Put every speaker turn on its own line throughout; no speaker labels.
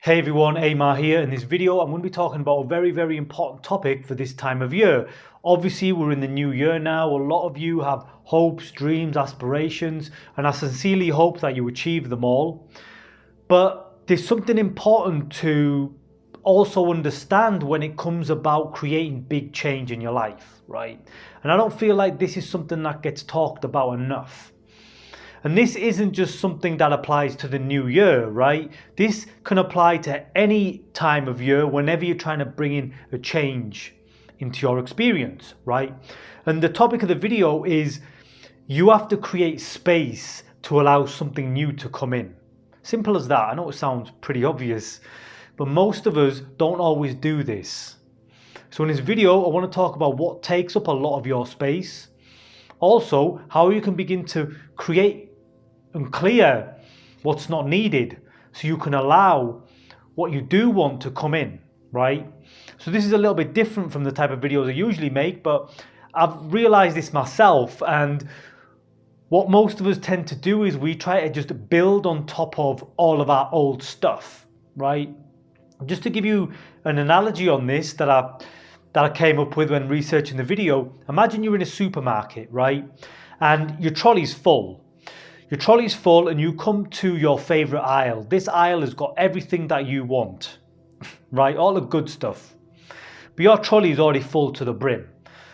Hey everyone, Amar here. In this video, I'm going to be talking about a very important topic for this time of year. Obviously, we're in the new year now. A lot of you have hopes, dreams, aspirations, and I sincerely hope that you achieve them all. But there's something important to also understand when it comes about creating big change in your life, right? And I don't feel like this is something that gets talked about enough. And this isn't just something that applies to the new year, right? This can apply to any time of year whenever you're trying to bring in a change into your experience, right? And the topic of the video is you have to create space to allow something new to come in. Simple as that. I know it sounds pretty obvious, but most of us don't always do this. So in this video, I want to talk about what takes up a lot of your space. Also, how you can begin to create and clear what's not needed so you can allow what you do want to come in, right? So this is a little bit different from the type of videos I usually make, but I've realized this myself, and what most of us tend to do is we try to just build on top of all of our old stuff, right? Just to give you an analogy on this that I came up with when researching the video, imagine you're in a supermarket, right? And your trolley's full. Your trolley's full and you come to your favorite aisle. This aisle has got everything that you want, right? All the good stuff. But your trolley is already full to the brim.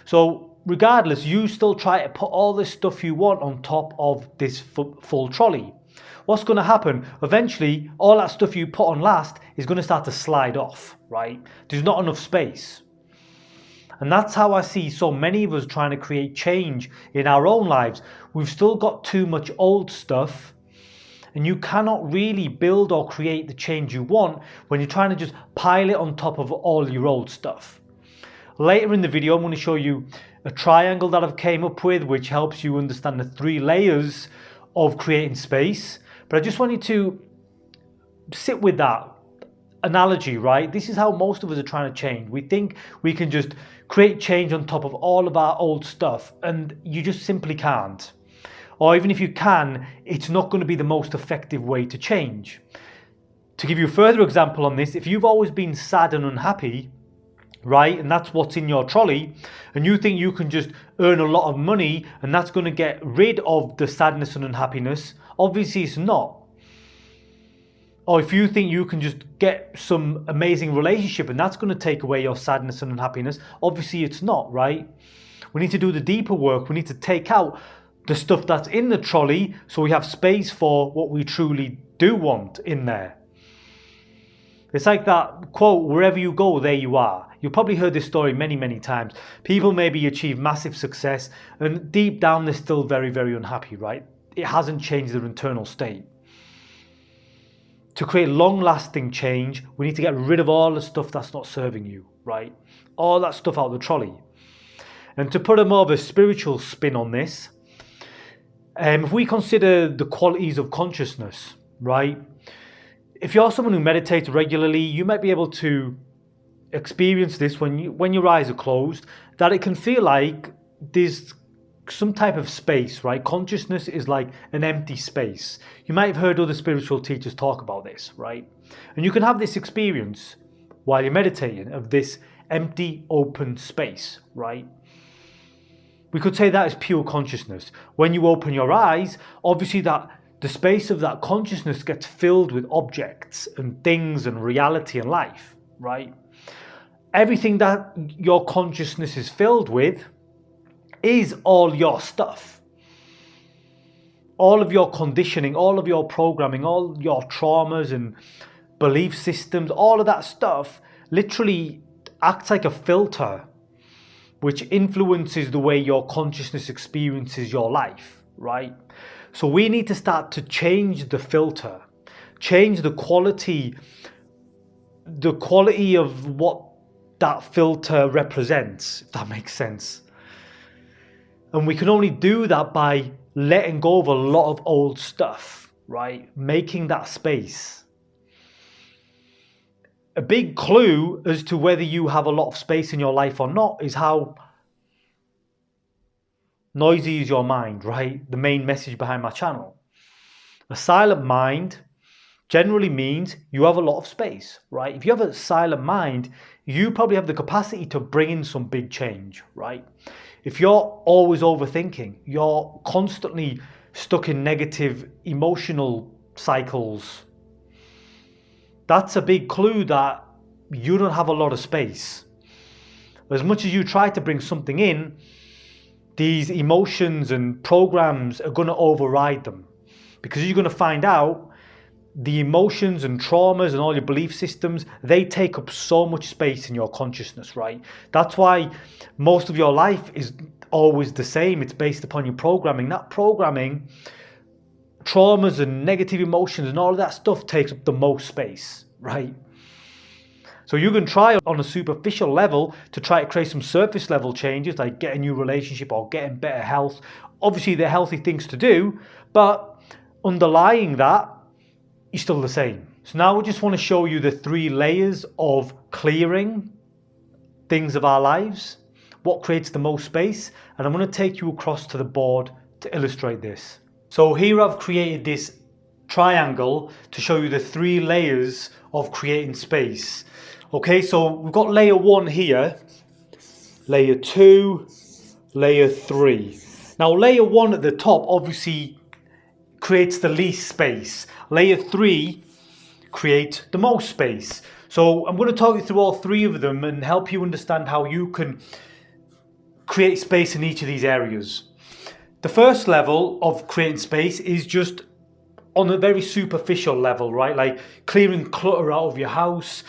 So regardless, you still try to put all this stuff you want on top of this full trolley. What's going to happen? Eventually, all that stuff you put on last is going to start to slide off, right? There's not enough space. And that's how I see so many of us trying to create change in our own lives. We've still got too much old stuff, and you cannot really build or create the change you want when you're trying to just pile it on top of all your old stuff. Later in the video, I'm going to show you a triangle that I've came up with, which helps you understand the 3 layers of creating space. But I just want you to sit with that analogy, right? This is how most of us are trying to change. We think we can just create change on top of all of our old stuff, and you just simply can't. Or even if you can, it's not going to be the most effective way to change. To give you a further example on this, if you've always been sad and unhappy, right, and that's what's in your trolley, and you think you can just earn a lot of money and that's going to get rid of the sadness and unhappiness, obviously it's not. Or if you think you can just get some amazing relationship and that's going to take away your sadness and unhappiness, obviously it's not, right? We need to do the deeper work. We need to take out the stuff that's in the trolley so we have space for what we truly do want in there. It's like that quote, wherever you go, there you are. You've probably heard this story many times. People maybe achieve massive success and deep down they're still very unhappy, right? It hasn't changed their internal state. To create long-lasting change, we need to get rid of all the stuff that's not serving you, right? All that stuff out of the trolley. And to put a more of a spiritual spin on this, if we consider the qualities of consciousness, right? If you're someone who meditates regularly, you might be able to experience this when your eyes are closed, that it can feel like there's some type of space, right? Consciousness is like an empty space. You might have heard other spiritual teachers talk about this, right? And you can have this experience while you're meditating of this empty, open space, right? We could say that is pure consciousness. When you open your eyes, obviously that the space of that consciousness gets filled with objects and things and reality and life, right? Everything that your consciousness is filled with is all your stuff. All of your conditioning, all of your programming, all your traumas and belief systems, all of that stuff literally acts like a filter which influences the way your consciousness experiences your life, right? So we need to start to change the filter, change the quality of what that filter represents, if that makes sense. And we can only do that by letting go of a lot of old stuff, right? Making that space. A big clue as to whether you have a lot of space in your life or not is how noisy is your mind, right? The main message behind my channel. A silent mind generally means you have a lot of space, right? If you have a silent mind, you probably have the capacity to bring in some big change, right? If you're always overthinking, you're constantly stuck in negative emotional cycles, that's a big clue that you don't have a lot of space. As much as you try to bring something in, these emotions and programs are going to override them, because you're going to find out the emotions and traumas and all your belief systems, they take up so much space in your consciousness, right? That's why most of your life is always the same. It's based upon your programming. That programming, traumas and negative emotions and all of that stuff takes up the most space, right? So you can try on a superficial level to try to create some surface level changes, like get a new relationship or getting better health. Obviously they're healthy things to do, but underlying that, you're still the same. So now we just want to show you the 3 layers of clearing things of our lives, what creates the most space, and I'm going to take you across to the board to illustrate this. So here I've created this triangle to show you the 3 layers of creating space. Okay, so we've got layer 1 here, layer 2, layer 3. Now layer 1 at the top obviously creates the least space. Layer 3 creates the most space. So I'm going to talk you through all 3 of them and help you understand how you can create space in each of these areas. The first level of creating space is just on a very superficial level, right? Like clearing clutter out of your house,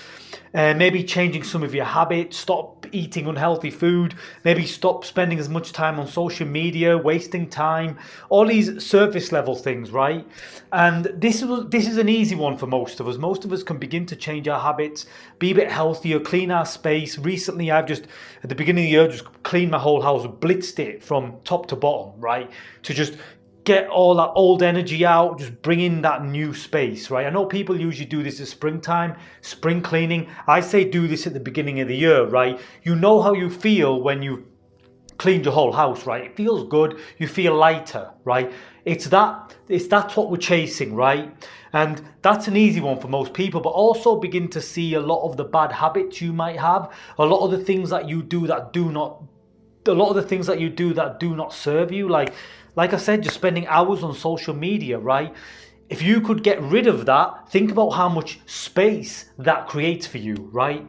maybe changing some of your habits, stop eating unhealthy food, maybe stop spending as much time on social media, wasting time, all these surface level things, right? And this is an easy one for most of us. Most of us can begin to change our habits, be a bit healthier, clean our space. Recently, I've just, at the beginning of the year, just cleaned my whole house, blitzed it from top to bottom, right? To just get all that old energy out, just bring in that new space, right? I know people usually do this at springtime, spring cleaning. I say do this at the beginning of the year, right? You know how you feel when you cleaned your whole house, right? It feels good, you feel lighter, right? That's what we're chasing, right? And that's an easy one for most people, but also begin to see a lot of the bad habits you might have, a lot of the things that you do that do not serve you, like I said, just spending hours on social media, right? If you could get rid of that, think about how much space that creates for you, right?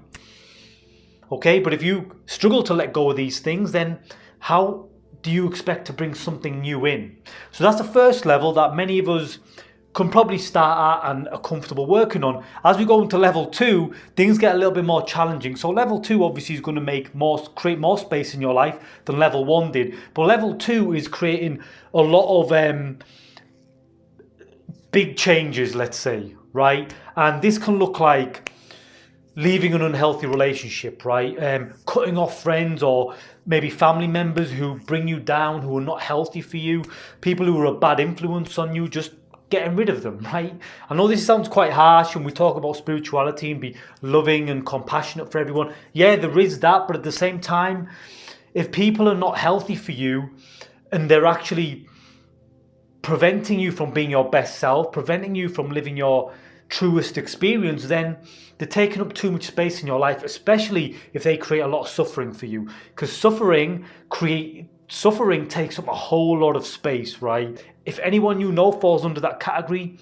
Okay, but if you struggle to let go of these things, then how do you expect to bring something new in? So that's the first level that many of us can probably start at and are comfortable working on. As we go into level 2, things get a little bit more challenging. So level 2 obviously is going to create more space in your life than level 1 did. But level 2 is creating a lot of big changes, let's say, right? And this can look like leaving an unhealthy relationship, right? Cutting off friends or maybe family members who bring you down, who are not healthy for you, people who are a bad influence on you, just getting rid of them, right? I know this sounds quite harsh when we talk about spirituality and be loving and compassionate for everyone. Yeah, there is that, but at the same time, if people are not healthy for you and they're actually preventing you from being your best self, preventing you from living your truest experience, then they're taking up too much space in your life, especially if they create a lot of suffering for you. Because suffering takes up a whole lot of space, right? If anyone you know falls under that category,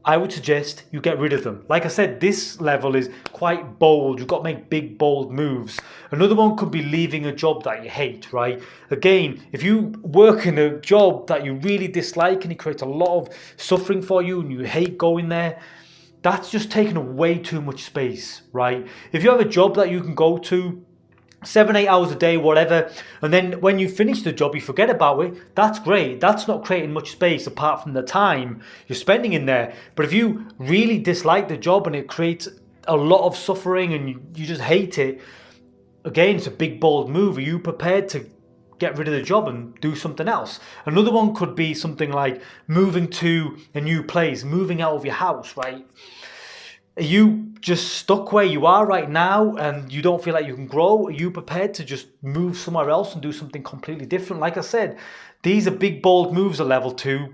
I would suggest you get rid of them. Like I said, this level is quite bold. You've got to make big, bold moves. Another one could be leaving a job that you hate, right? Again, if you work in a job that you really dislike and it creates a lot of suffering for you and you hate going there, that's just taking up way too much space, right? If you have a job that you can go to 7-8 hours a day, whatever, and then when you finish the job you forget about it, that's great. That's not creating much space apart from the time you're spending in there. But if you really dislike the job and it creates a lot of suffering and you just hate it, again, it's a big bold move. Are you prepared to get rid of the job and do something else? Another one could be something like moving to a new place, moving out of your house, right? Are you just stuck where you are right now and you don't feel like you can grow? Are you prepared to just move somewhere else and do something completely different? Like I said, these are big, bold moves at level 2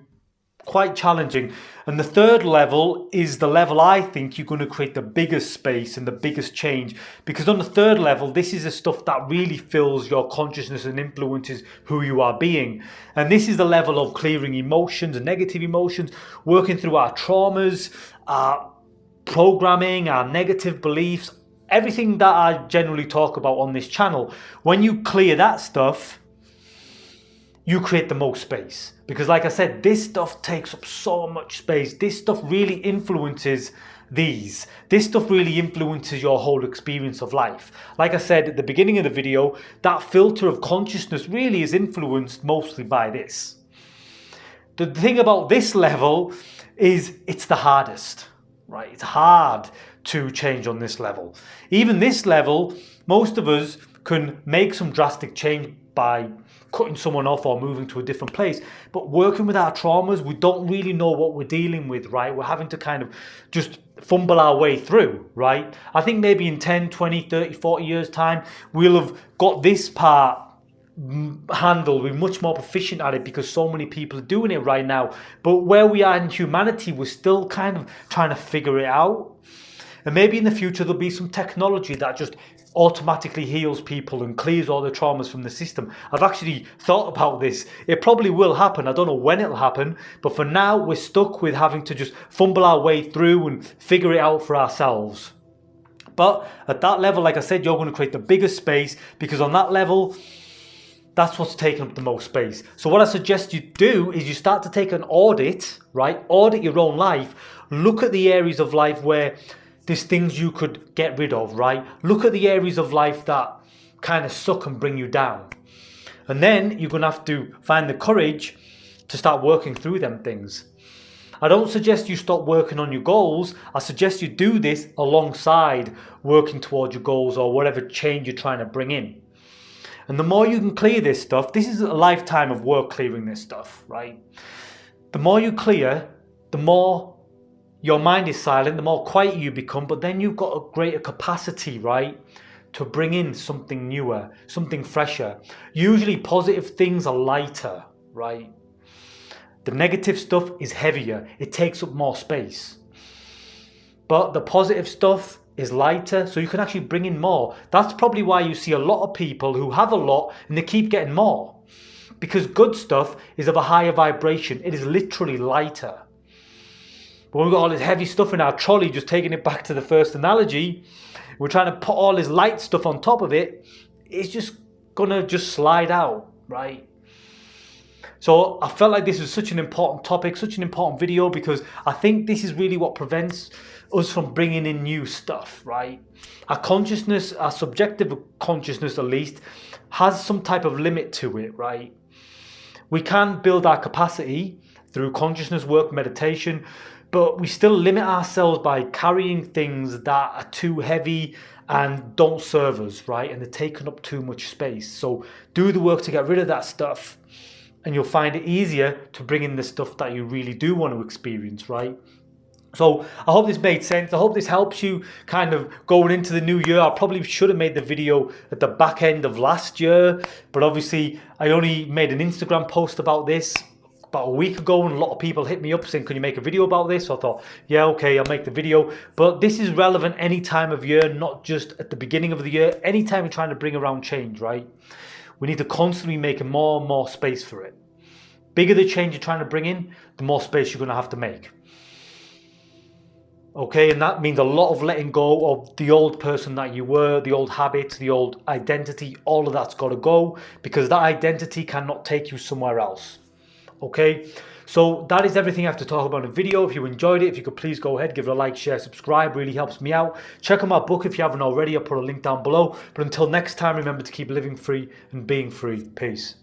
quite challenging. And the third level is the level I think you're going to create the biggest space and the biggest change, because on the third level, this is the stuff that really fills your consciousness and influences who you are being. And this is the level of clearing emotions and negative emotions, working through our traumas, our programming, our negative beliefs, everything that I generally talk about on this channel. When you clear that stuff, you create the most space. Because like I said, this stuff takes up so much space. This stuff really influences these. This stuff really influences your whole experience of life. Like I said at the beginning of the video, that filter of consciousness really is influenced mostly by this. The thing about this level is it's the hardest, right? It's hard to change on this level. Even this level, most of us can make some drastic change by cutting someone off or moving to a different place. But working with our traumas, we don't really know what we're dealing with, right? We're having to kind of just fumble our way through, right? I think maybe in 10, 20, 30, 40 years time, we'll have got this part handled. We're much more proficient at it because so many people are doing it right now. But where we are in humanity, we're still kind of trying to figure it out. And maybe in the future, there'll be some technology that just automatically heals people and clears all the traumas from the system. I've actually thought about this. It probably will happen. I don't know when it'll happen, but for now we're stuck with having to just fumble our way through and figure it out for ourselves. But at that level, like I said, you're going to create the biggest space, because on that level, that's what's taking up the most space. So what I suggest you do is you start to take an audit, right? Audit your own life. Look at the areas of life where there's things you could get rid of, right? Look at the areas of life that kind of suck and bring you down. And then you're going to have to find the courage to start working through them things. I don't suggest you stop working on your goals. I suggest you do this alongside working towards your goals or whatever change you're trying to bring in. And the more you can clear this stuff, this is a lifetime of work clearing this stuff, right? The more you clear, the more your mind is silent, the more quiet you become, but then you've got a greater capacity, right, to bring in something newer, something fresher. Usually positive things are lighter, right? The negative stuff is heavier. It takes up more space. But the positive stuff is lighter, so you can actually bring in more. That's probably why you see a lot of people who have a lot and they keep getting more. Because good stuff is of a higher vibration. It is literally lighter. But we've got all this heavy stuff in our trolley, just taking it back to the first analogy, we're trying to put all this light stuff on top of it, it's just gonna just slide out, right? So I felt like this was such an important topic, such an important video, because I think this is really what prevents us from bringing in new stuff, right? Our consciousness, our subjective consciousness at least, has some type of limit to it, right? We can build our capacity through consciousness work, meditation, but we still limit ourselves by carrying things that are too heavy and don't serve us, right? And they're taking up too much space. So do the work to get rid of that stuff, and you'll find it easier to bring in the stuff that you really do want to experience, right? So I hope this made sense. I hope this helps you kind of going into the new year. I probably should have made the video at the back end of last year, but obviously I only made an Instagram post about this about a week ago, and a lot of people hit me up saying, can you make a video about this? So I thought, yeah, okay, I'll make the video. But this is relevant any time of year, not just at the beginning of the year. Anytime you're trying to bring around change, right? We need to constantly make more and more space for it. Bigger the change you're trying to bring in, the more space you're going to have to make. Okay, and that means a lot of letting go of the old person that you were, the old habits, the old identity. All of that's got to go, because that identity cannot take you somewhere else. Okay, so that is everything I have to talk about in the video. If you enjoyed it, if you could please go ahead, give it a like, share, subscribe, really helps me out. Check out my book if you haven't already. I'll put a link down below. But until next time, remember to keep living free and being free. Peace.